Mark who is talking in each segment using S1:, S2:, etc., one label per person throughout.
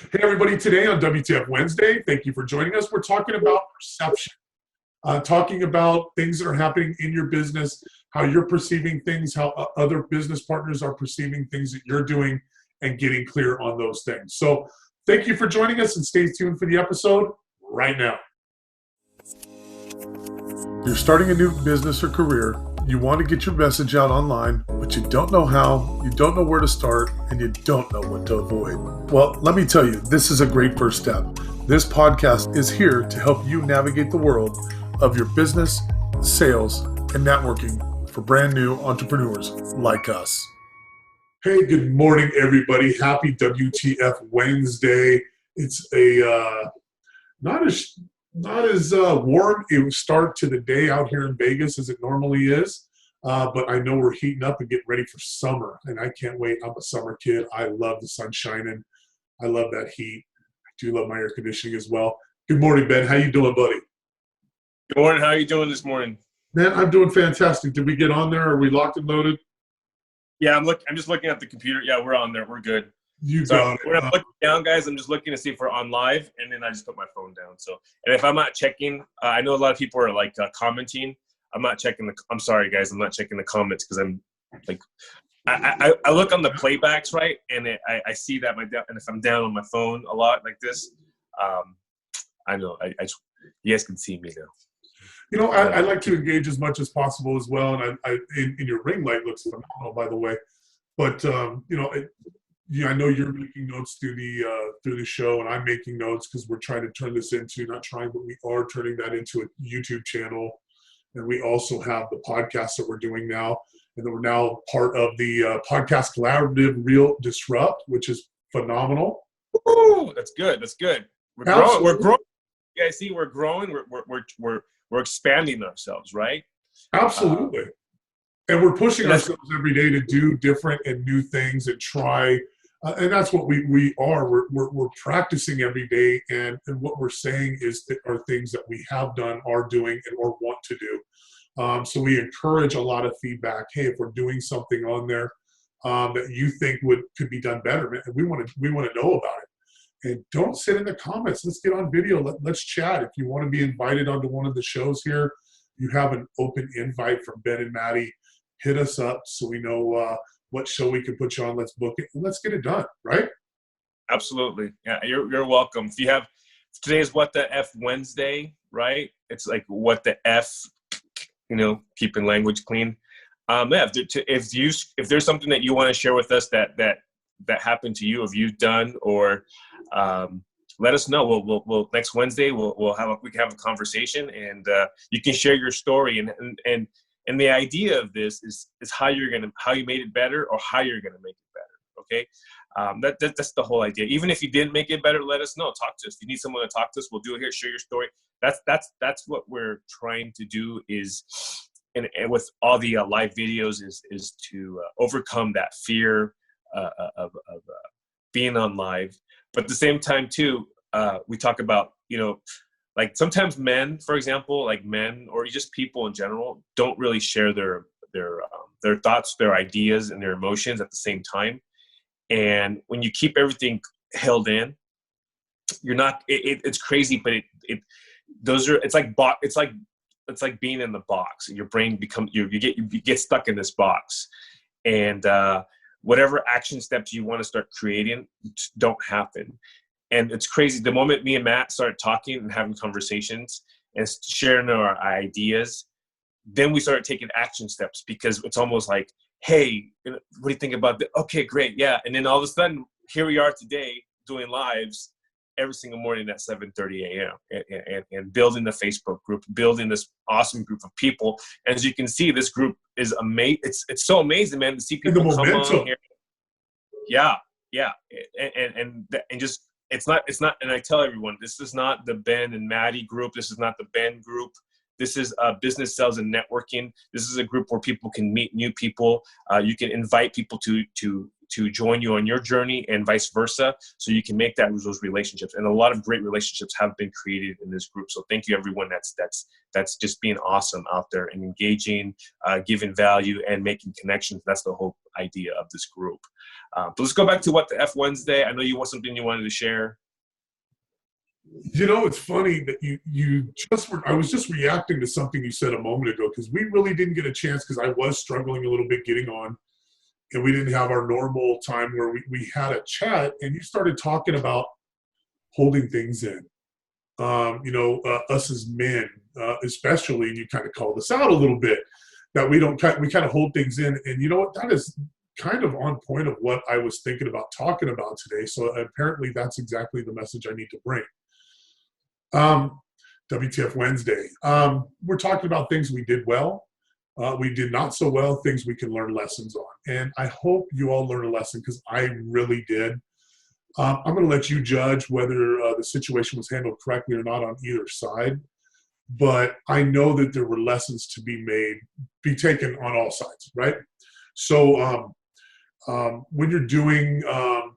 S1: Hey, everybody, today on WTF Wednesday, thank you for joining us. We're talking about perception, talking about things that are happening in your business, how you're perceiving things, how other business partners are perceiving things that you're doing, and getting clear on those things. So thank you for joining us, and stay tuned for the episode right now. You're starting a new business or career. You want to get your message out online, but you don't know how, you don't know where to start, and you don't know what to avoid. Well, let me tell you, this is a great first step. This podcast is here to help you navigate the world of your business, sales, and networking for brand new entrepreneurs like us. Hey, good morning, everybody. Happy WTF Wednesday. It's a not as warm a start to the day out here in Vegas as it normally is, but I know we're heating up and getting ready for summer, and I can't wait. I'm a summer kid. I love the sun shining. I love that heat. I do love my air conditioning as well. Good morning, Ben. How you doing, buddy?
S2: Good morning. How are you doing this morning?
S1: Man, I'm doing fantastic. Did we get on there? Are we locked and loaded?
S2: Yeah, I'm just looking at the computer. Yeah, we're on there. We're good.
S1: Got it.
S2: When I'm looking down, guys, I'm just looking to see if we're on live, and then I just put my phone down. And if I'm not checking, I know a lot of people are like commenting. I'm not checking I'm sorry, guys. I'm not checking the comments because I'm like, I look on the playbacks, right, and I see that and if I'm down on my phone a lot like this, I know you guys can see me now.
S1: You know, I like to engage as much as possible as well, and in your ring light looks phenomenal, by the way. But I know you're making notes through the show, and I'm making notes because we're trying to turn this into but we are turning that into a YouTube channel, and we also have the podcast that we're doing now, and then we're now part of the podcast collaborative Real Disrupt, which is phenomenal.
S2: Ooh, that's good. That's good. We're growing. You guys see, we're growing. We're expanding ourselves, right?
S1: Absolutely. And we're pushing ourselves every day to do different and new things and try. And that's what we are. We're practicing every day. And what we're saying are things that we have done, are doing, and or want to do. So we encourage a lot of feedback. Hey, if we're doing something on there that you think could be done better, and we want to know about it. And don't sit in the comments. Let's get on video. Let's chat. If you want to be invited onto one of the shows here, you have an open invite from Ben and Maddie. Hit us up so we know what show we can put you on. Let's book it and let's get it done, right?
S2: Absolutely. Yeah, you're welcome. Today is What the F Wednesday, right? It's like what the F, keeping language clean. If there's something that you want to share with us that happened to you, if you've done, or let us know. We'll next Wednesday we can have a conversation, and you can share your story, and the idea of this is how you made it better, or how you're gonna make it better. Okay, that's the whole idea. Even if you didn't make it better, let us know. Talk to us. If you need someone to talk to us, we'll do it here. Share your story. That's what we're trying to do. And with all the live videos is to overcome that fear of being on live. But at the same time too, we talk about, like sometimes men, for example, like men or just people in general don't really share their thoughts, their ideas, and their emotions at the same time. And when you keep everything held in, you're not. It's crazy, but it's like being in the box. Your brain you get stuck in this box, and whatever action steps you want to start creating don't happen. And it's crazy. The moment me and Matt started talking and having conversations and sharing our ideas, then we started taking action steps, because it's almost like, hey, what do you think about that? Okay, great. Yeah. And then all of a sudden, here we are today doing lives every single morning at 7:30 a.m. and building the Facebook group, building this awesome group of people. As you can see, this group is amazing. It's so amazing, man, to see people come on here. Yeah. And just, it's not, and I tell everyone, this is not the Ben and Maddie group. This is not the Ben group. This is business, sales, and networking. This is a group where people can meet new people. You can invite people to to join you on your journey and vice versa, so you can make those relationships. And a lot of great relationships have been created in this group. So thank you, everyone that's just being awesome out there and engaging, giving value and making connections. That's the whole idea of this group. But let's go back to What the F Wednesday. I know you want something you wanted to share.
S1: It's funny that I was just reacting to something you said a moment ago, because we really didn't get a chance, because I was struggling a little bit getting on, and we didn't have our normal time where we had a chat, and you started talking about holding things in. Us as men, especially, and you kind of called us out a little bit, that we kind of hold things in. And you know what, that is kind of on point of what I was thinking about talking about today. So apparently that's exactly the message I need to bring. WTF Wednesday. We're talking about things we did well, we did not so well, things we can learn lessons on. And I hope you all learn a lesson, because I really did. I'm going to let you judge whether the situation was handled correctly or not on either side. But I know that there were lessons to be taken on all sides, right? So when you're doing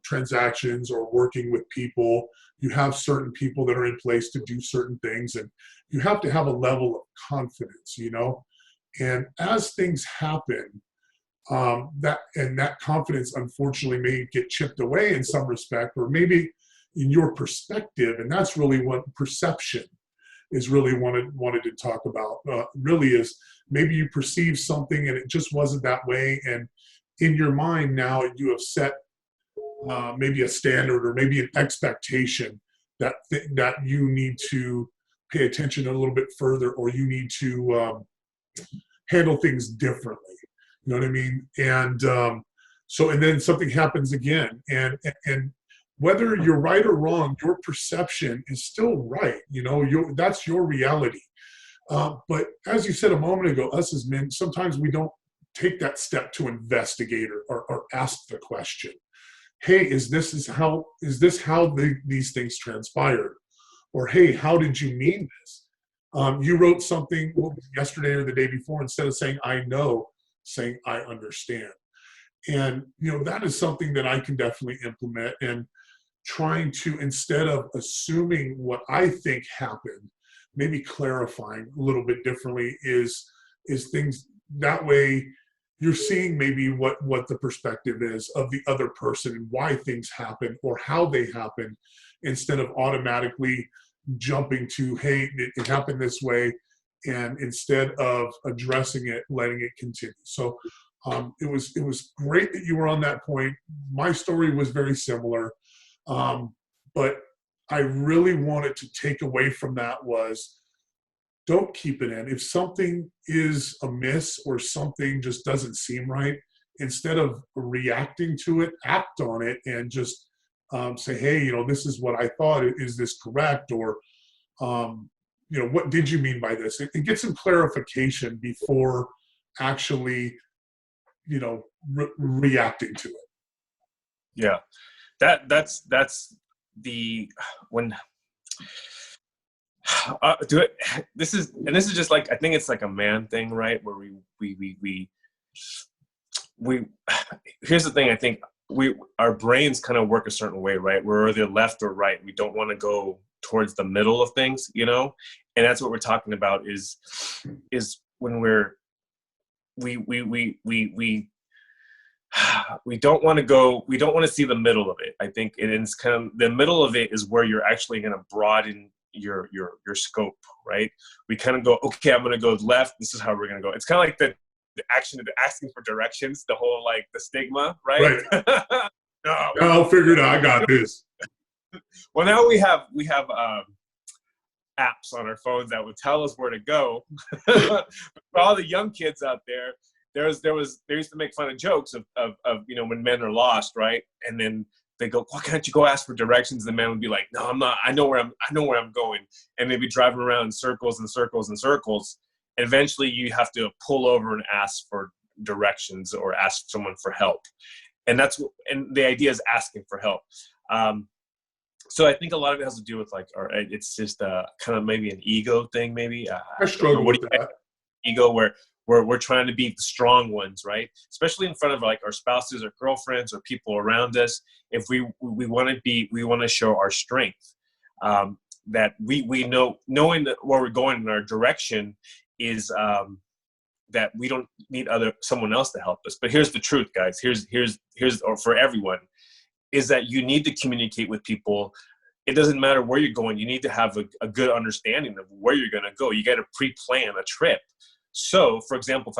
S1: transactions or working with people, you have certain people that are in place to do certain things, and you have to have a level of confidence, And as things happen, that confidence unfortunately may get chipped away in some respect, or maybe in your perspective, and that's really what perception is really wanted to talk about. Really is, maybe you perceive something and it just wasn't that way, and in your mind now you have set maybe a standard or maybe an expectation that you need to pay attention a little bit further, or you need to handle things differently. You know what I mean? And and then something happens again, and whether you're right or wrong, your perception is still right. That's your reality. But as you said a moment ago, us as men, sometimes we don't take that step to investigate or ask the question. Hey, is this how these things transpired? Or, hey, how did you mean this? You wrote something yesterday or the day before, instead of saying I know, saying I understand. And that is something that I can definitely implement, and trying to, instead of assuming what I think happened, maybe clarifying a little bit differently is things that way. You're seeing maybe what the perspective is of the other person and why things happen or how they happen, instead of automatically jumping to, hey, it happened this way, and instead of addressing it, letting it continue. So it was great that you were on that point. My story was very similar, but I really wanted to take away from that was, don't keep it in. If something is amiss or something just doesn't seem right, instead of reacting to it, act on it and just say, hey, this is what I thought. Is this correct? Or, what did you mean by this? And get some clarification before actually, reacting to it.
S2: Yeah, that's the when. This is just like, I think it's like a man thing, right? Where we here's the thing. I think our brains kind of work a certain way, right? We're either left or right. We don't want to go towards the middle of things, and that's what we're talking about is when we don't want to go, we don't want to see the middle of it. I think it's kind of the middle of it is where you're actually going to broaden your scope, right? We kind of go, okay, I'm going to go left. This is how we're going to go. It's kind of like the action of asking for directions, the whole, like, the stigma, right? No,
S1: I'll figure it out. I got this.
S2: Well, now we have apps on our phones that would tell us where to go. For all the young kids out there, they used to make fun of jokes of when men are lost, right? And then they go, why can't you go ask for directions? The man would be like, no, I'm not. I know where I'm going. And they'd be driving around in circles and circles and circles. And eventually you have to pull over and ask for directions or ask someone for help. And the idea is asking for help. So I think a lot of it has to do with, like, it's just kind of maybe an ego thing, maybe.
S1: I struggle with that.
S2: Ego, where we're trying to be the strong ones, right? Especially in front of like our spouses or girlfriends or people around us. If we want to show our strength, that we knowing that where we're going in our direction is that we don't need someone else to help us. But here's the truth, guys. Here's or for everyone, is that you need to communicate with people. It doesn't matter where you're going. You need to have a good understanding of where you're going to go. You got to pre-plan a trip. So, for example,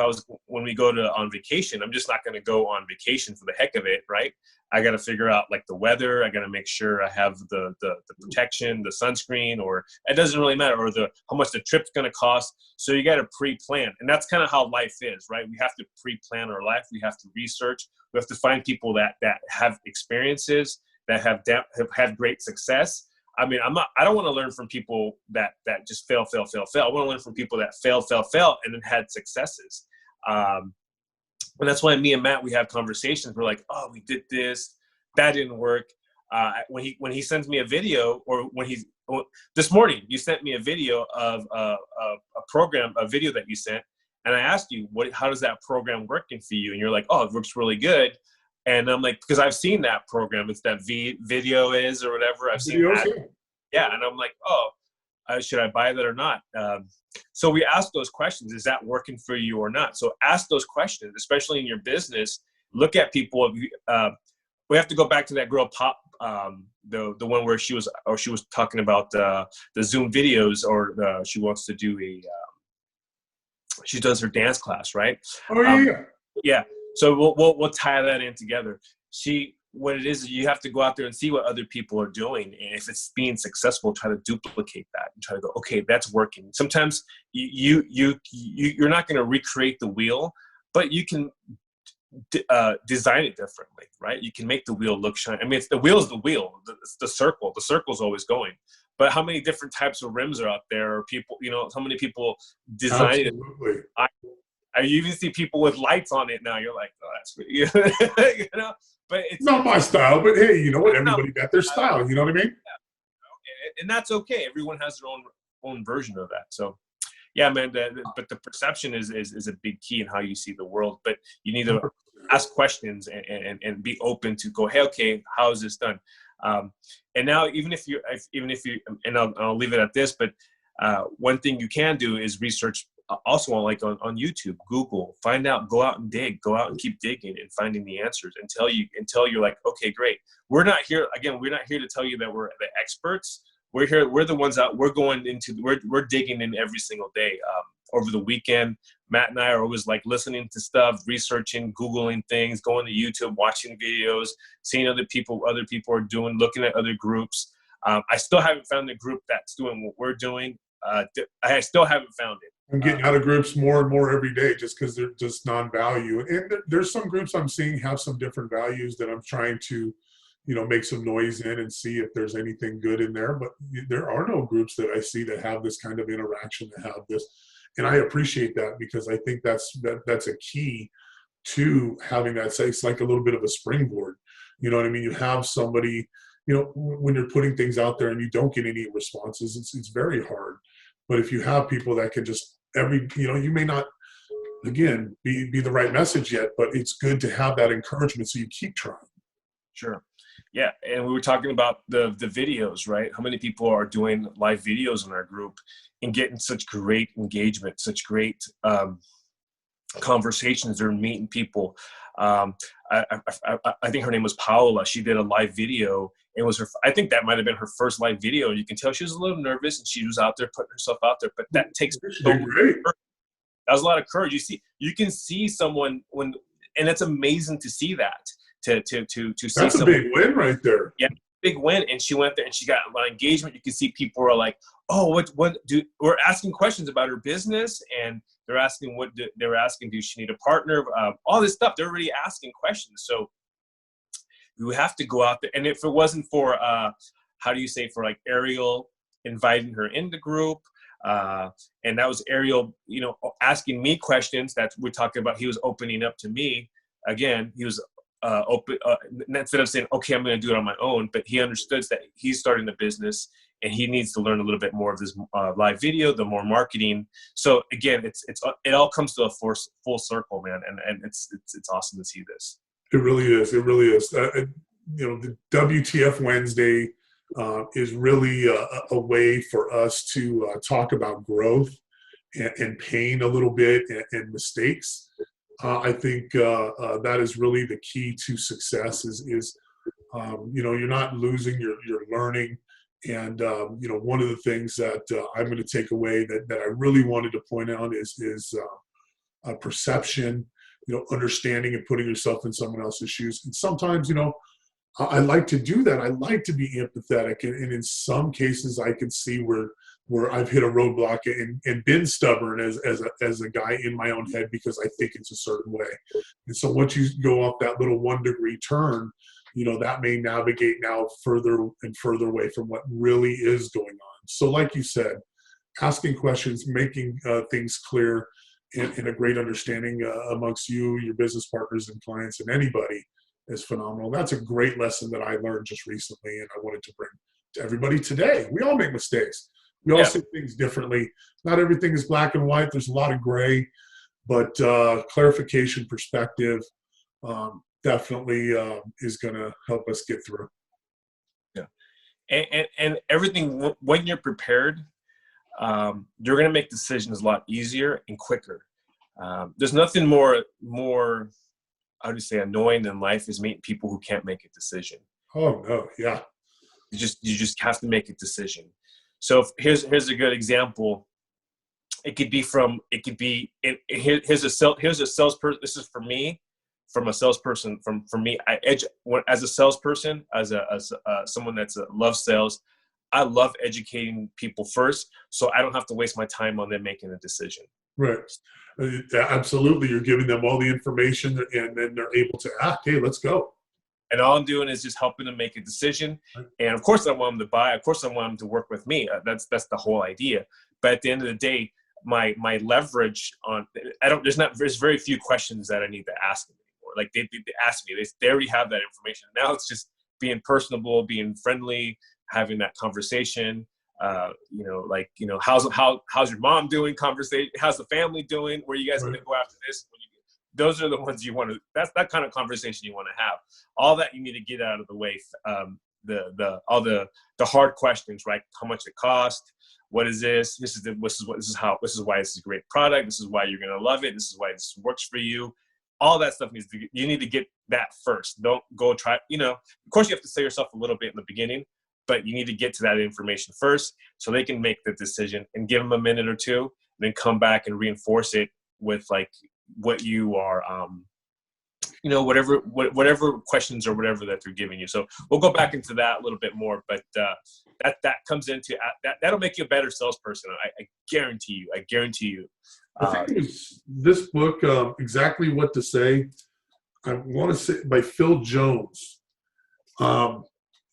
S2: when we go on vacation, I'm just not going to go on vacation for the heck of it, right? I got to figure out like the weather. I got to make sure I have the protection, the sunscreen, or it doesn't really matter, or how much the trip's going to cost. So you got to pre-plan, and that's kind of how life is, right? We have to pre-plan our life. We have to research. We have to find people that have experiences, that have had great success. I mean, I don't want to learn from people that just fail. I want to learn from people that fail, and then had successes. And that's why me and Matt, we have conversations. We're like, oh, we did this, that didn't work. When he sends me a video, or this morning, you sent me a video of a video that you sent, and I asked you, how does that program working for you? And you're like, oh, it works really good. And I'm like, because I've seen that program. It's that video is or whatever. I've seen that. Yeah. And I'm like, oh, should I buy that or not? So we ask those questions. Is that working for you or not? So ask those questions, especially in your business. Look at people. We have to go back to that girl Pop, the one where she was talking about the Zoom videos, or she wants to do she does her dance class, right?
S1: Oh yeah.
S2: Yeah. So we'll tie that in together. What it is, you have to go out there and see what other people are doing, and if it's being successful, try to duplicate that and try to go, okay, that's working. Sometimes you're not going to recreate the wheel, but you can design it differently, right? You can make the wheel look shiny. I mean, the wheel's the wheel. It's the circle. The circle's always going. But how many different types of rims are out there? Or people, how many people design it? I even see people with lights on it now. You're like, oh, that's pretty, But it's
S1: not my style. But hey, you know what? Everybody got their style. You know what I mean?
S2: And that's okay. Everyone has their own version of that. So, yeah, man. But the perception is a big key in how you see the world. But you need to ask questions and be open to go, hey, okay, how is this done? And now, even if you, and I'll leave it at this. But one thing you can do is research. Also on YouTube, Google, find out, go out and dig, go out and keep digging and finding the answers until you're like, okay, great. We're not here to tell you that we're the experts. We're the ones out. We're digging in every single day. Over the weekend, Matt and I are always like listening to stuff, researching, Googling things, going to YouTube, watching videos, seeing other people are doing, looking at other groups. I still haven't found a group that's doing what we're doing. I still haven't found it.
S1: I'm getting out of groups more and more every day just because they're just non-value. And there's some groups I'm seeing have some different values that I'm trying to, make some noise in and see if there's anything good in there. But there are no groups that I see that have this kind of interaction, that have this. And I appreciate that, because I think that's a key to having that. It's like a little bit of a springboard. You know what I mean? You have somebody, when you're putting things out there and you don't get any responses, it's very hard. But if you have people that can just you may not, again, be the right message yet, but it's good to have that encouragement so you keep trying.
S2: Sure. Yeah. And we were talking about the videos, right? How many people are doing live videos in our group and getting such great engagement, such great conversations. They're meeting people. I think her name was Paola. She did a live video. It was I think that might have been her first live video. You can tell she was a little nervous, and she was out there putting herself out there. But that takes so much courage. That was a lot of courage. You can see someone and it's amazing to see that. To see
S1: that's a big win right there.
S2: Yeah, big win. And she went there and she got a lot of engagement. You can see people are like, oh, we're asking questions about her business, and they're asking do she need a partner? All this stuff. They're already asking questions. So you have to go out there. And if it wasn't for for like Ariel inviting her in the group, and that was Ariel, asking me questions that we're talking about. He was opening up to me. Again, he was instead of saying, okay, I'm going to do it on my own, but he understood that he's starting a business and he needs to learn a little bit more of this live video, the more marketing. So again, it all comes to a full circle, man. And it's awesome to see this.
S1: It really is. It really is. The WTF Wednesday is really a way for us to talk about growth and pain a little bit and mistakes. I think that is really the key to success is you're not losing, you're learning. And, one of the things that I'm going to take away that I really wanted to point out is perception, understanding and putting yourself in someone else's shoes. And sometimes, I like to do that. I like to be empathetic. And in some cases I can see where I've hit a roadblock and been stubborn as a guy in my own head because I think it's a certain way. And so once you go off that little 1 degree turn, that may navigate now further and further away from what really is going on. So like you said, asking questions, making things clear, and a great understanding amongst you, your business partners and clients and anybody is phenomenal. That's a great lesson that I learned just recently, and I wanted to bring to everybody today. We all make mistakes. We all see things differently. Not everything is black and white. There's a lot of gray, but clarification, perspective, definitely is going to help us get through.
S2: Yeah. And everything, when you're prepared, you're going to make decisions a lot easier and quicker. There's nothing more, I would say, annoying in life is meeting people who can't make a decision.
S1: Oh no. Yeah.
S2: You just have to make a decision. So here's a good example. Here's a salesperson. This is for me, from a salesperson, for me, as a salesperson, as someone that's loves sales, I love educating people first, so I don't have to waste my time on them making a decision.
S1: Right. Absolutely. You're giving them all the information and then they're able to act. Hey, let's go.
S2: And all I'm doing is just helping them make a decision. And of course I want them to buy. Of course I want them to work with me. That's the whole idea. But at the end of the day, my leverage on, there's very few questions that I need to ask them anymore. Like they ask me, they already have that information. Now it's just being personable, being friendly, having that conversation. How's your mom doing? Conversation. How's the family doing? Where are you guys going to go after this? Those are the ones you want to. That's that kind of conversation you want to have. All that you need to get out of the way. All the hard questions, right? How much it cost? What is this? This is why this is a great product. This is why you're going to love it. This is why this works for you. All that stuff you need to get that first. Don't go try. Of course you have to sell yourself a little bit in the beginning, but you need to get to that information first so they can make the decision, and give them a minute or two, and then come back and reinforce it with like what you are, whatever questions or whatever that they're giving you. So we'll go back into that a little bit more, but that comes into that'll make you a better salesperson. I guarantee you.
S1: I think it was this book, Exactly What to Say. I want to say by Phil Jones. And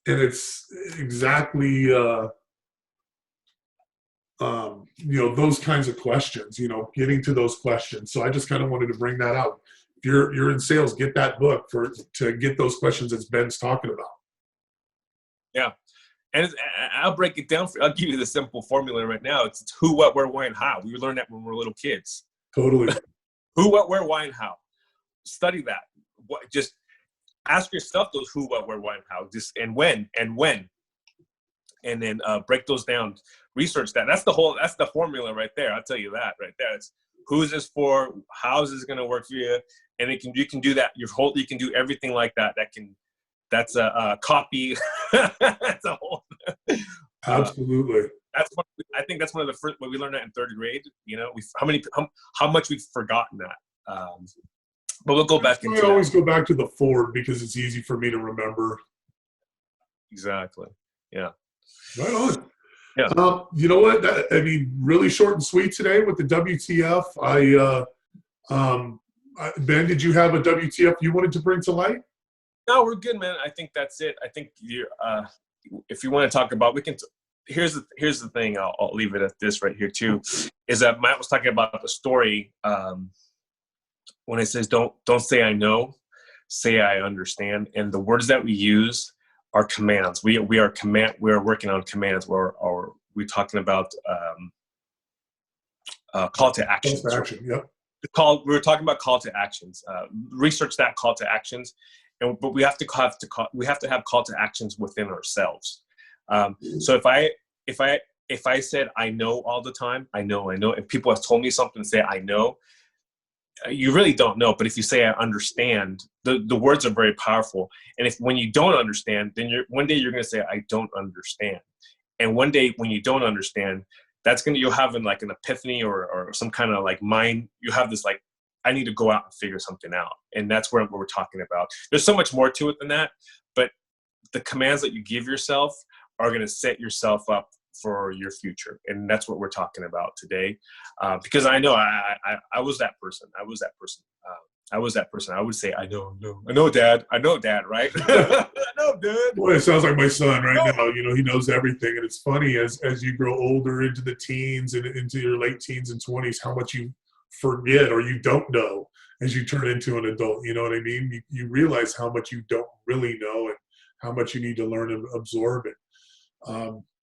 S1: it's exactly, those kinds of questions, getting to those questions. So I just kind of wanted to bring that out. If you're in sales, get that book to get those questions that Ben's talking about.
S2: Yeah. And I'll break it down I'll give you the simple formula right now. It's who, what, where, why, and how. We learned that when we were little kids.
S1: Totally.
S2: Who, what, where, why, and how. Study that. Just ask yourself those who, what, where, why, and how. And when. And then break those down. Research that. That's the formula right there. I'll tell you that right there. It's who's this for? How's this going to work for you? And you can do that. You can do everything like that. That's a copy. That's a whole.
S1: Absolutely.
S2: I think that's one of the first when we learned that in third grade. How much we've forgotten that. But we'll go back into.
S1: I always go back to the Ford because it's easy for me to remember.
S2: Exactly. Yeah.
S1: Right on.
S2: Yeah.
S1: You know what? Really short and sweet today with the WTF. Ben, did you have a WTF you wanted to bring to light?
S2: No, we're good, man. I think that's it. I think if you want to talk about, we can. Here's the thing. I'll leave it at this right here too. Is that Matt was talking about the story when it says don't say I know. say I understand, and the words that we use are commands. We are working on commands. We're talking about call to actions.
S1: Call to action. Yep.
S2: We were talking about call to actions. Research that call to actions, but we have to have call to actions within ourselves. So if I said I know all the time, I know. If people have told me something, say I know. You really don't know, but if you say I understand, the words are very powerful. And when you don't understand, then one day you're going to say I don't understand. And one day when you don't understand, you'll have like an epiphany or some kind of like mind. You have this like, I need to go out and figure something out. And that's what we're talking about. There's so much more to it than that, but the commands that you give yourself are going to set yourself up for your future. And that's what we're talking about today. Because I know I was that person. I was that person. I would say, I know dad, right? I know, Dad.
S1: Boy, it sounds like my son right now. He knows everything. And it's funny as you grow older into the teens and into your late teens and 20s, how much you forget or you don't know as you turn into an adult. You know what I mean? You realize how much you don't really know and how much you need to learn and absorb it.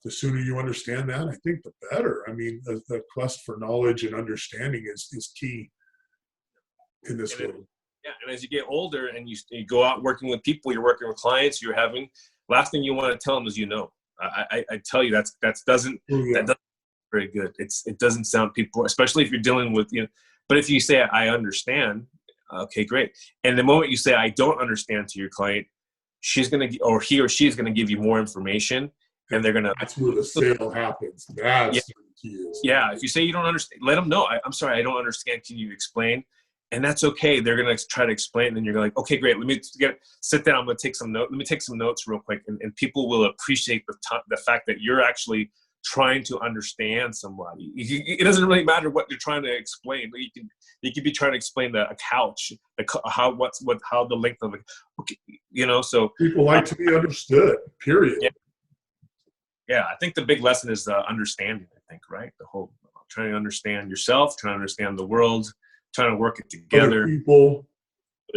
S1: The sooner you understand that, I think the better. I mean, the quest for knowledge and understanding is key in this world.
S2: Yeah, and as you get older and you go out working with people, you're working with clients, last thing you want to tell them is I tell you that doesn't very good. It doesn't sound people, especially if you're dealing with But if you say I understand, okay, great. And the moment you say I don't understand to your client, he or she is gonna give you more information. And they're gonna.
S1: That's where the sale happens. That's what the key is.
S2: Yeah. If you say you don't understand, let them know. I'm sorry, I don't understand. Can you explain? And that's okay. They're gonna try to explain, and you're like, okay, great. Let me sit down. I'm gonna take some notes. Let me take some notes real quick, and people will appreciate the fact that you're actually trying to understand somebody. It doesn't really matter what you're trying to explain. You could be trying to explain a couch, how the length of it. So
S1: people like to be understood. Period.
S2: Yeah. Yeah, I think the big lesson is understanding, I think, right? The whole trying to understand yourself, trying to understand the world, trying to work it together.
S1: Other people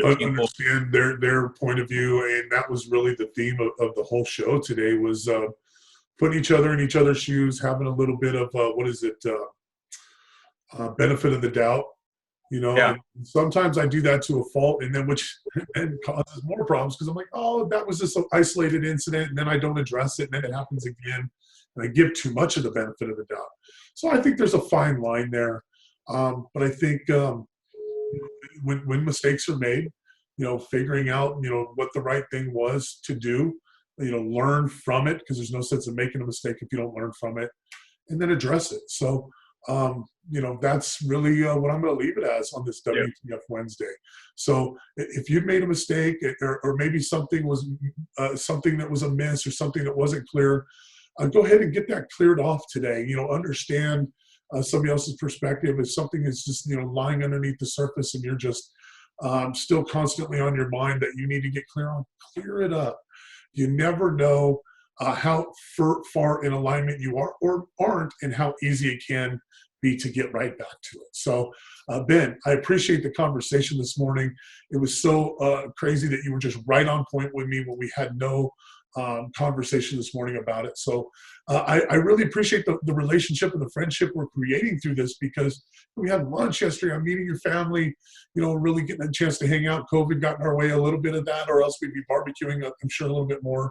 S1: understand their point of view, and that was really the theme of the whole show today was putting each other in each other's shoes, having a little bit of, benefit of the doubt.
S2: Yeah.
S1: And sometimes I do that to a fault, and then which causes more problems because I'm like, oh, that was just an isolated incident, and then I don't address it, and then it happens again, and I give too much of the benefit of the doubt. So I think there's a fine line there, but I think when mistakes are made, figuring out what the right thing was to do, learn from it because there's no sense of making a mistake if you don't learn from it, and then address it. So. That's really what I'm going to leave it as on this WTF Wednesday. So if you've made a mistake or maybe something was something that was amiss or something that wasn't clear, go ahead and get that cleared off today. Understand somebody else's perspective. If something is just, lying underneath the surface and you're just still constantly on your mind that you need to get clear on, clear it up. You never know how far in alignment you are or aren't and how easy it can be to get right back to it. So, Ben, I appreciate the conversation this morning. It was so crazy that you were just right on point with me when we had no conversation this morning about it. So I really appreciate the relationship and the friendship we're creating through this because we had lunch yesterday. I'm meeting your family, really getting a chance to hang out. COVID got in our way a little bit of that, or else we'd be barbecuing, I'm sure, a little bit more.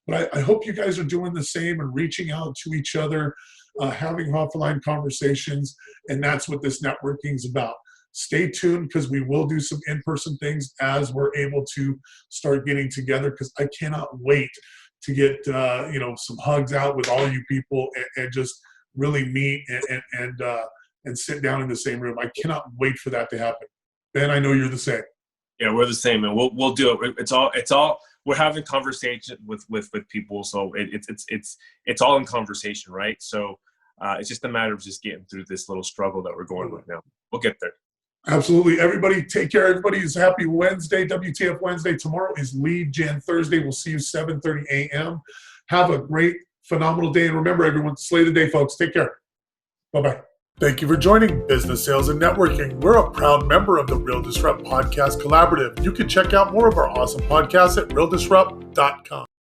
S1: But I hope you guys are doing the same and reaching out to each other, having offline conversations, and that's what this networking is about. Stay tuned because we will do some in-person things as we're able to start getting together because I cannot wait to get some hugs out with all you people and just really meet and sit down in the same room. I cannot wait for that to happen. Ben, I know you're the same.
S2: Yeah, we're the same, and we'll do it. It's all. We're having conversation with people, so it's all in conversation, right? So it's just a matter of just getting through this little struggle that we're going right now. We'll get there.
S1: Absolutely. Everybody take care. Everybody's happy Wednesday, WTF Wednesday. Tomorrow is Lead Gen Thursday. We'll see you 7:30 a.m. Have a great, phenomenal day. And remember, everyone, slay the day, folks. Take care. Bye-bye. Thank you for joining Business, Sales, and Networking. We're a proud member of the Real Disrupt Podcast Collaborative. You can check out more of our awesome podcasts at realdisrupt.com.